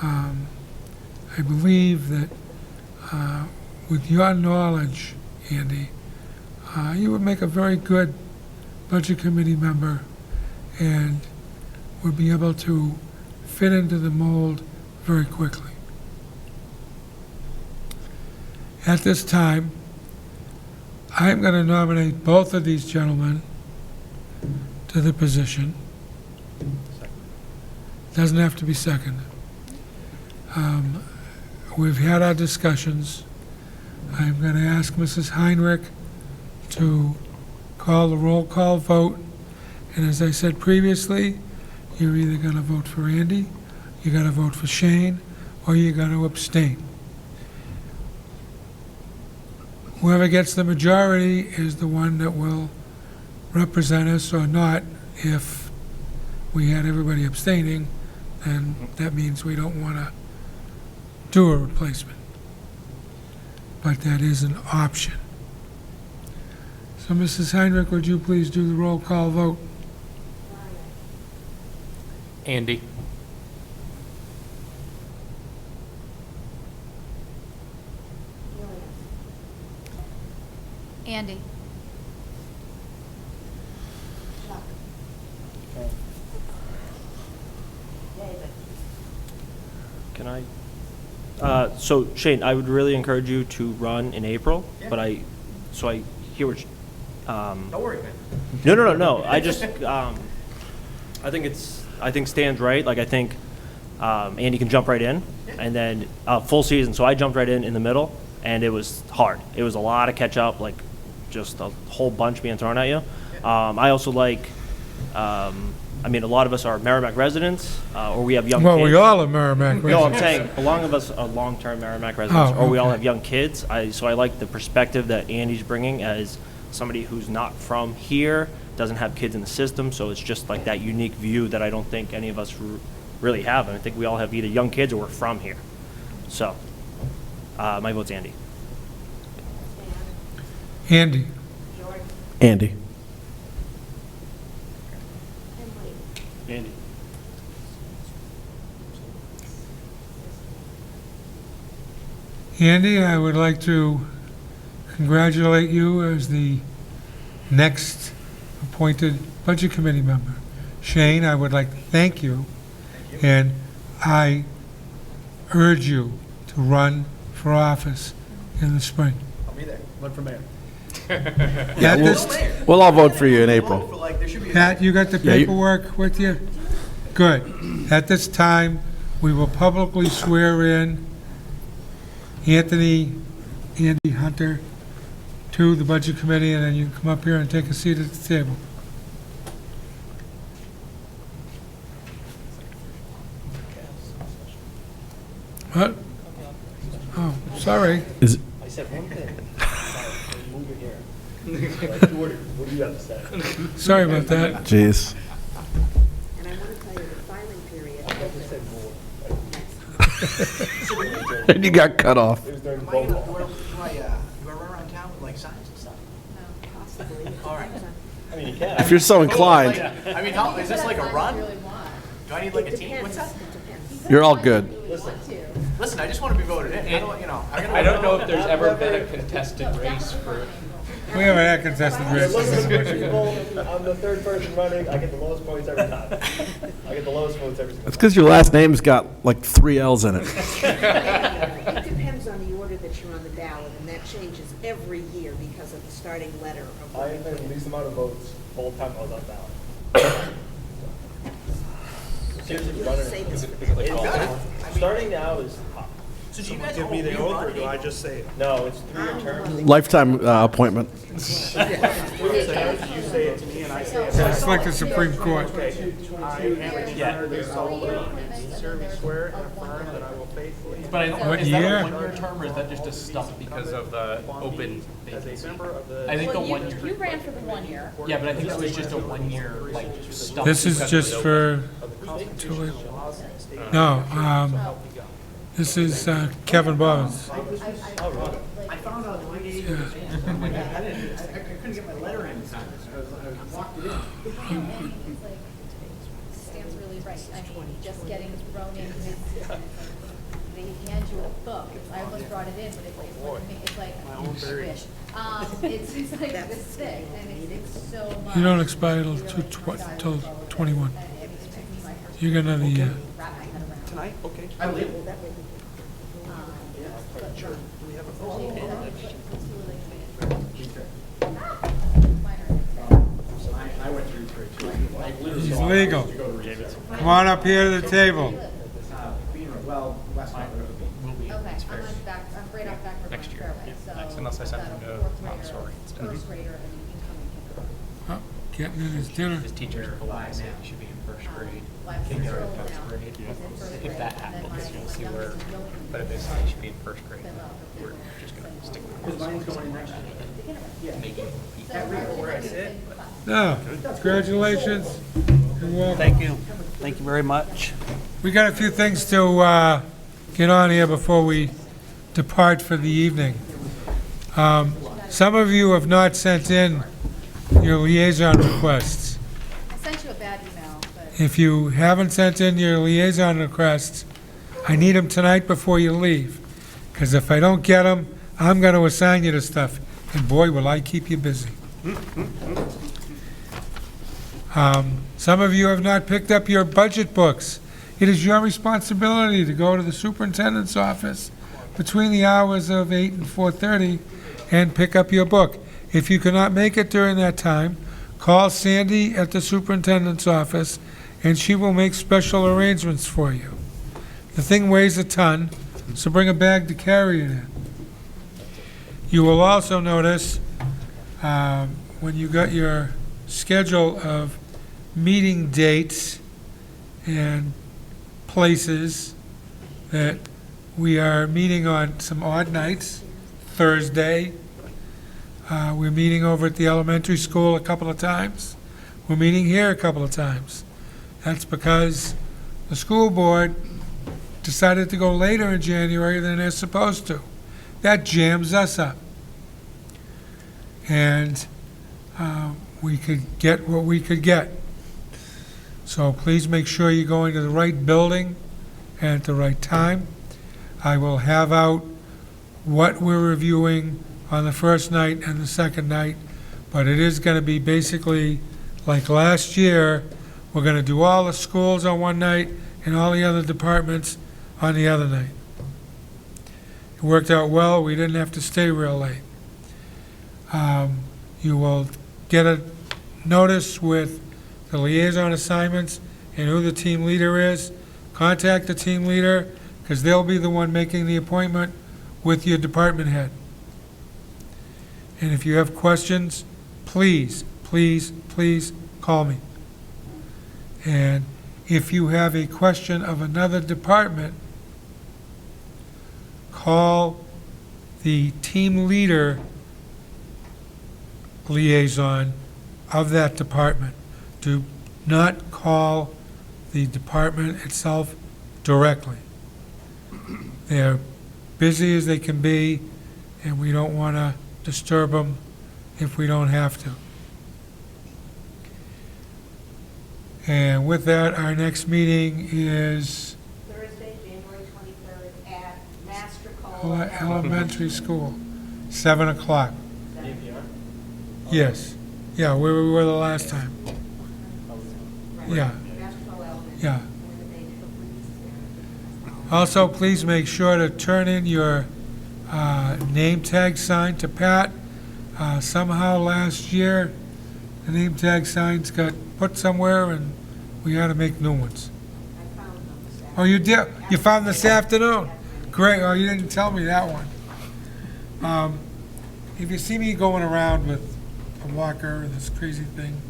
I believe that with your knowledge, Andy, you would make a very good budget committee member and would be able to fit into the mold very quickly. At this time, I'm going to nominate both of these gentlemen to the position. Doesn't have to be seconded. We've had our discussions. I'm going to ask Mrs. Heinrich to call the roll call vote. And as I said previously, you're either going to vote for Andy, you're going to vote for Shane, or you're going to abstain. Whoever gets the majority is the one that will represent us or not. If we had everybody abstaining, then that means we don't want to do a replacement. But that is an option. So Mrs. Heinrich, would you please do the roll call vote? Andy? Andy? Can I? So Shane, I would really encourage you to run in April, but I hear what. Don't worry, man. No. I just, I think Stan's right. Like, I think Andy can jump right in, and then full season. So I jumped right in the middle, and it was hard. It was a lot of catch up, like just a whole bunch being thrown at you. I also like, I mean, a lot of us are Merrimack residents, or we have young kids. Well, we all are Merrimack No, I'm residents. saying a lot of us are long-term Merrimack residents, or we all okay. have young kids. So I like the perspective that Andy's bringing as somebody who's not from here, doesn't have kids in the system, so it's just like that unique view that I don't think any of us really have. And I think we all have either young kids or we're from here. So, my vote's Andy. Andy? Andy. Andy. Andy, I would like to congratulate you as the next appointed Budget Committee member. Shane, I would like to thank you, and I urge you to run for office in the spring. I'll be there. Run for mayor. At this, We'll all vote for you in April. Pat, you got the Yeah, you- paperwork with you? Good. At this time, we will publicly swear in Andy Hunter to the Budget Committee, and then you can come up here and take a seat at the table. What? Oh, sorry. Is, I said one thing. Move your hair. What do you have to say? Sorry about that. jeez. And I want to tell you, the filing period. And you got cut off. Do I run around town with like signs and stuff? Possibly. All right. I mean, you can. If you're so inclined, I mean, how, is this like a run? Do I need like a It team? What's depends, that? it depends. you're all good. Listen, I just want to be voted in. I don't, you know. I don't know if there's ever been a contested race for. We haven't had contested races. I'm the third person running. I get the lowest points every time. I get the lowest votes every single That's because your last name's got like 3 L's in it. It depends on the order that you're on the ballot, and that changes every year because of the starting letter of. I have been the least amount of votes the whole time I was on ballot. Seriously, running. Say this. Starting now is tough. So do you guys Give me the oath, or do I just say it? No, it's 3-year term. Lifetime appointment. You say it to me, and I say it. It's like the Supreme Court. Swear and affirm that I will faithfully. But I What don't, is that year? a one-year term or is that just a stump because of the open vacancy? I think the Well, one you year. ran for the 1 year. Yeah, but I think it was just a 1 year like stump. This is because it was just open. for, no, this is Kevin Bowles. I found out 3 days. I couldn't get my letter in time. I walked it in. Stan's really right. I mean, just getting thrown in this system, they hand you a book. I almost brought it in, but it's like, wish. It's like this thick, and it's so much. You don't expire till 21. You got another year. Tonight? Okay. Well, that way I went through it too. He's legal. Come on up here to the table. Well, last night. Okay, I'm right off back Next year. Fairway, so. Next, unless I send him to Montessori instead. First grader, and incoming kindergarten. Oh, getting in his dinner. His teachers will say he should be in first grade, Last kindergarten, year, first now, grade. is in first If grade, that and then happens, my you'll see where, youngest is milking but if they say he should be in first grade, we're just gonna stick with Montessori. Maybe repeat that. No, congratulations. You're welcome. Thank you. Thank you very much. We got a few things to get on here before we depart for the evening. Some of you have not sent in your liaison requests. I sent you a bad email, but. If you haven't sent in your liaison requests, I need them tonight before you leave, because if I don't get them, I'm going to assign you to stuff, and boy, will I keep you busy. Some of you have not picked up your budget books. It is your responsibility to go to the superintendent's office between the hours of 8 and 4:30 and pick up your book. If you cannot make it during that time, call Sandy at the superintendent's office, and she will make special arrangements for you. The thing weighs a ton, so bring a bag to carry it in. You will also notice, when you got your schedule of meeting dates and places, that we are meeting on some odd nights. Thursday, we're meeting over at the elementary school a couple of times, We're meeting here a couple of times. That's because the school board decided to go later in January than they're supposed to. That jams us up. And we could get what we could get. So please make sure you're going to the right building and at the right time. I will have out what we're reviewing on the first night and the second night, but it is going to be basically like last year. We're going to do all the schools on one night and all the other departments on the other night. It worked out well. We didn't have to stay real late. You will get a notice with the liaison assignments and who the team leader is. Contact the team leader, because they'll be the one making the appointment with your department head. And if you have questions, please, please, please call me. And if you have a question of another department, call the team leader liaison of that department. Do not call the department itself directly. They're busy as they can be, and we don't want to disturb them if we don't have to. And with that, our next meeting is Thursday, January 23rd at Master elementary school, 7 o'clock. Yes. Yeah, where we were the last time. Yeah. Yeah. Also, please make sure to turn in your name tag sign to Pat. Somehow last year, the name tag signs got put somewhere and we had to make new ones. Oh, you did? You found this afternoon? Great. Oh, you didn't tell me that one. If you see me going around with a walker, this crazy thing,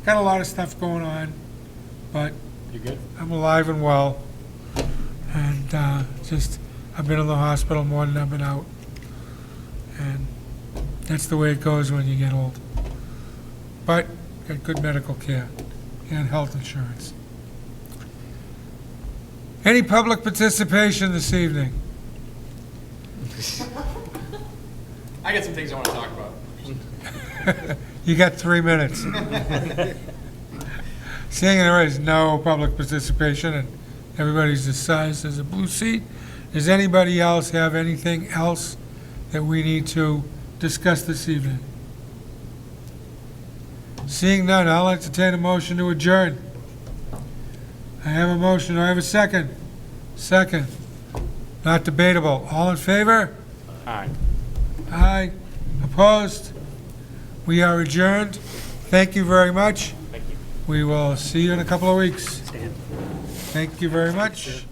got a lot of stuff going on, but You good? I'm alive and well. And I've been in the hospital more than I've been out. And that's the way it goes when you get old. But got good medical care and health insurance. Any public participation this evening? I got some things I want to talk about. You got 3 minutes. Seeing there is no public participation and everybody's decided there's a blue seat, does anybody else have anything else that we need to discuss this evening? Seeing none, I'll entertain a motion to adjourn. I have a motion. Do I have a second? Second. Not debatable. All in favor? Aye. Aye. Opposed? We are adjourned. Thank you very much. Thank you. We will see you in a couple of weeks. Stan. Thank you very much.